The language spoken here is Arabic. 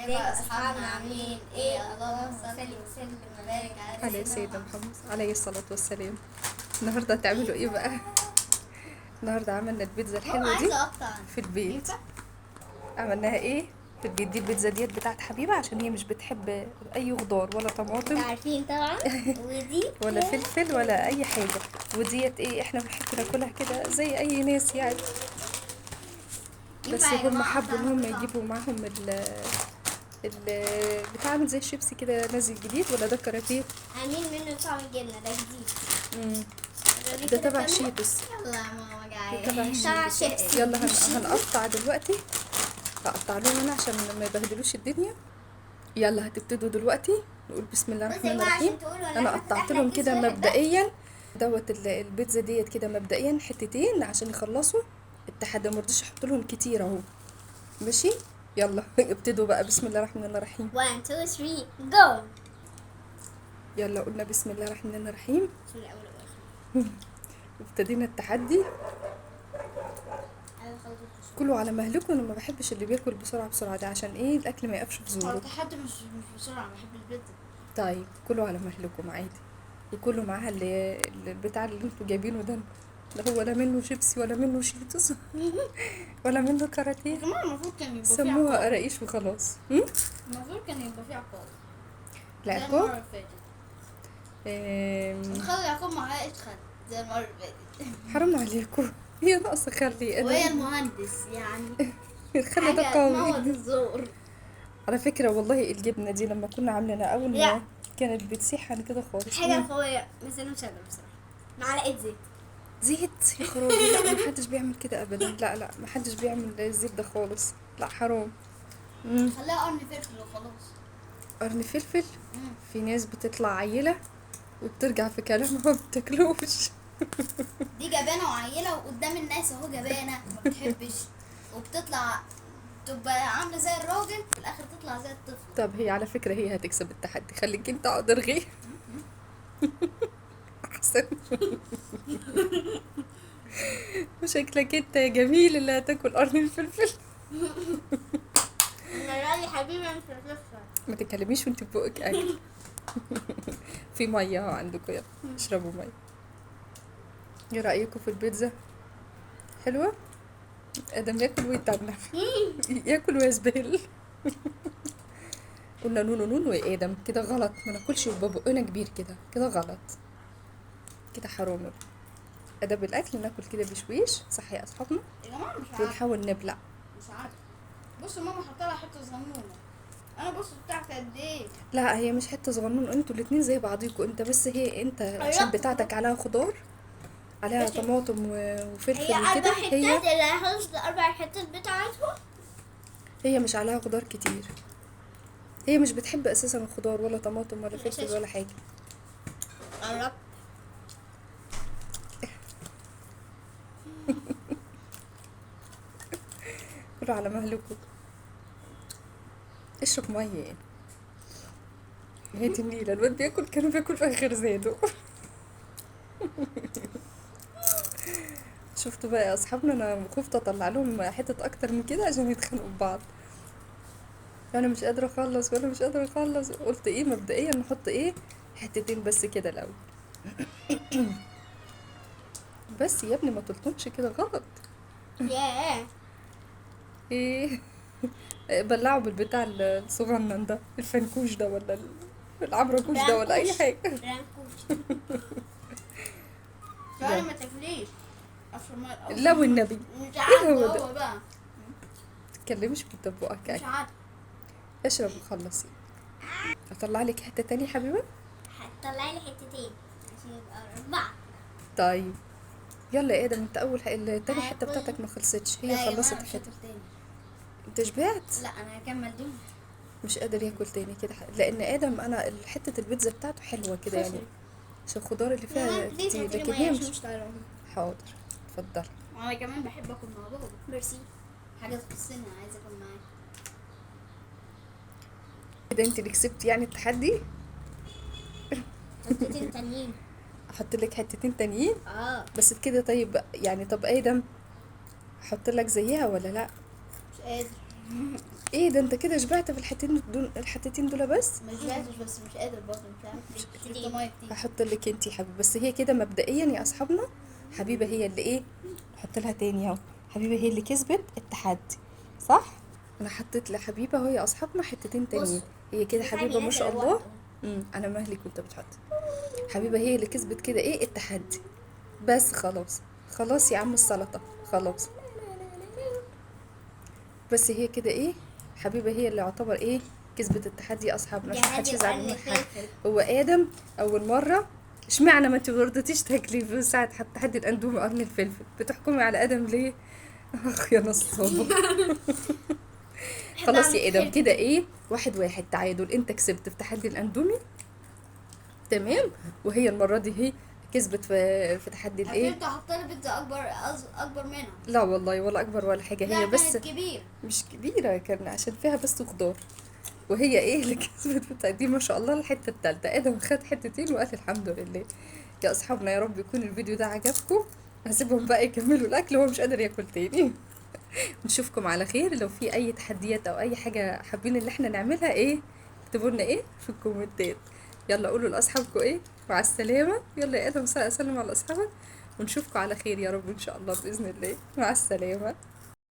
ازيكم اصحابنا عاملين ايه؟ اللهم صل وسلم وبارك على سيدنا محمد عليه الصلاة والسلام. النهاردة هتعملوا ايه بقى؟ النهاردة عملنا البيتزا الحلوة دي عايزه اقطع في البيت. ينفع؟ عملناها ايه في البيت؟ دي البيتزا ديت بتاعت حبيبة عشان هي مش بتحب اي خضار ولا طماطم عارفين طبعا. ودي ولا فلفل ولا اي حاجة. وديت ايه، احنا بنحب ناكلها كده زي اي ناس يعني. بس ينفع يا هم جماعة حبوا ان هم أقطع؟ يجيبوا معاهم بتعمل زي الشيبسي كده نازل جديد، ولا ده كاراتيه؟ عاملين منه طعم الجبنه ده جديد. مم. جربي ده كده تبع تعمله؟ شيتوس. يلا يا ماما ده جاي تبع تبع شيتوس. شيبسي. يلا هنقطع دلوقتي. هقطع لهم انا عشان ما يبهدلوش الدنيا. يلا هتبتدوا دلوقتي نقول بسم الله بصي يا الرحمن جماعه الرحيم. عشان تقولوا ان انا احنا قطعت فتحنا لهم كيس كده واحد بس. مبدئيا دوت البيتزا ديت كده مبدئيا حتتين عشان يخلصوا التحدي. ما رضيتش احط لهم كتير اهو. ماشي يلا ابتدوا بقى بسم الله الرحمن الرحيم. 1 2 3 جو. يلا قلنا بسم الله الرحمن الرحيم بسم الله الاول والاخر. وابتدينا التحدي. انا خلصت الشغل. كله على مهلكم. انا ما بحبش اللي بياكل بسرعه بسرعه ده، عشان ايه الاكل ما يقفش في هو زوره. التحدي مش بسرعه، بحب البيتزا. طيب كله على مهلكم عادي. وكله معاها البتاع اللي انتوا جايبينه ده. لا هو لا منه شيبسي ولا منه شيتوس ولا منه يا كاراتيه. جماعه المفروض كان يبقى فيه سموها عقاب. قراقيش وخلاص. المفروض كان يبقى فيه عقاب لا زي عقاب. المره اللي فاتت. نخلي عقاب معاه ادخل زي المره اللي فاتت. حرام عليكم. هي ناقصه خلي وهي انا المهندس يعني الخلي ده حاجه تموت قوي. الزور. على فكره والله الجبنه دي لما كنا عاملينها اول لا. ما كانت بتسيح عن كده خالص. حاجه قويه مثلا مش هقدر بصراحه. معلقه زيت. زيت يا خرابي. لا ما حدش بيعمل كده ابدا. لا ما حدش بيعمل الزيت ده خالص. لا حرام. خليها قرن فلفل وخلاص. قرن فلفل. في ناس بتطلع عيله وبترجع في كلامها ما بتاكلوش. دي جبانه وعيله وقدام الناس اهو جبانه ما بتحبش وبتطلع تبقى عامله زي الراجل في الاخر تطلع زي الطفل. طب هي على فكره هي هتكسب التحدي. خليك انت اقعد ارغي احسن. وشكلك انت يا جميل اللي هتاكل قرن الفلفل. انا لي حبيبي مش هتفرق. ما تتكلميش وانت ببقك اكل. في ميه اهو عندكم، يلا اشربوا ميه. ايه رايكم في البيتزا؟ حلوه. ادم ياكل ويتنح. ياكل ويزبل. قلنا نون وادم كده غلط. ما ناكلش ويبقى بقنا كبير كده، كده غلط. كده حرام. ادب الاكل ناكل كده بشويش صح يا اصحابنا. يا جماعه مش عارفه. ونحاول نبلع. مش عارفه. بصوا ماما حاطه لها حته صغنونه. انا بص بتاعتي قد ايه. لا هي مش حته صغنون، انتوا الاتنين زي بعضيكوا. انت بس هي انت عشان بتاعتك عليها خضار، عليها ماشي. طماطم وفلفل هي اربع وكده. حتات هي اللي هيخلص الاربع حتات بتاعتهم. هي مش عليها خضار كتير. هي مش بتحب اساسا الخضار ولا طماطم ولا فلفل أساساً. ولا حاجه. قربت. كله على مهلكوا. اشرب ميه يعني. هي دي النيله. الواد بياكل كانوا بياكل في اخر زاده. شفتوا بقى يا اصحابنا، انا خفت اطلع لهم حته اكتر من كده عشان يتخانقوا ببعض. انا مش قادره اخلص وانا مش قادره اخلص. قلت ايه مبدئيا نحط ايه حتتين بس كده الاول. بس يا ابني ما تلطمش كده غلط. ياه. ايه بلعوا بالبتاع الصغنن ده، الفنكوش ده ولا العبركوش ده ولا اي حاجه. رانكوش. سوري ما تاكليش. اشرب ميه الأول. لا والنبي مش ايه عارفه هو ده؟ هو بقى. تتكلمش بتبقك مش اكل. عارفه. اشرب وخلصي. اطلع لك حته تانية حبيبه. هتطلعي لي حتتين عشان يبقى 4. طيب يلا يا ادم انت اول التاني حته بتاعتك ما خلصتش. هي خلصت الحته. انت شبعت؟ لا انا هكمل دي. مش قادر ياكل تاني كده لان ادم انا حته البيتزا بتاعته حلوه كده يعني عشان الخضار اللي فيها كتير. لكن هي مش. حاضر اتفضل. وانا كمان بحب اكل مع بابا. ميرسي. حاجه تخصني عايزه اكل معاك. كده انت اللي كسبت يعني التحدي. حتتين تانيين. احط لك حتتين تانيين بس كده. طيب يعني طب ادم احط لك زيها ولا لا؟ مش قادر. ايه ده، انت كده شبعت في الحتتين دول بس. مش بعتش بس مش قادر برضه، مش عارف شربت ميه كتير. هحط لك انتي يا حبيبي، بس هي كده مبدئيا يا اصحابنا، حبيبه هي اللي ايه، احط لها تاني اهو، حبيبه هي اللي كسبت التحدي، صح. انا حطيت لحبيبه اهو يا اصحابنا حتتين تانيين، هي كده حبيبه ما شاء الله. انا مهلك كنت بتحط. حبيبه هي اللي كسبت كده ايه التحدي، بس خلاص. خلاص يا عم السلطه، خلاص. بس هي كده ايه، حبيبه هي اللي يعتبر ايه كسبت التحدي يا اصحابنا، عشان محدش يزعل من حاجه. هو ادم اول مره، اشمعنى ما انت مرضتيش تاكلي في ساعه حتى تحدي الاندومي وقرن الفلفل؟ بتحكمي على ادم ليه؟ اخ يا نصابه. خلاص يا ادم كده ايه، 1-1 تعادل، انت كسبت في تحدي الاندومي، تمام. وهي المره دي هي كسبت في تحدي الايه. انت حاطه لي بيتزا اكبر منها. لا والله ولا اكبر ولا حاجه، هي بس كانت كبير. مش كبيره، كان عشان فيها بس خضار. وهي ايه اللي كسبت بتاعتي ما شاء الله الحته التالتة، ادم خد حتتين وقال الحمد لله. يا اصحابنا يا رب يكون الفيديو ده عجبكم، هسيبهم بقى يكملوا الاكل وهو مش قادر ياكل تاني. نشوفكم على خير، لو في اي تحديات او اي حاجه حابين اللي احنا نعملها ايه، اكتبوا لنا ايه في الكومنتات. يلا قولوا لاصحابكم ايه، مع السلامه. يلا يا ادم سلم على اصحابك، ونشوفكم على خير يا رب ان شاء الله باذن الله، مع السلامه.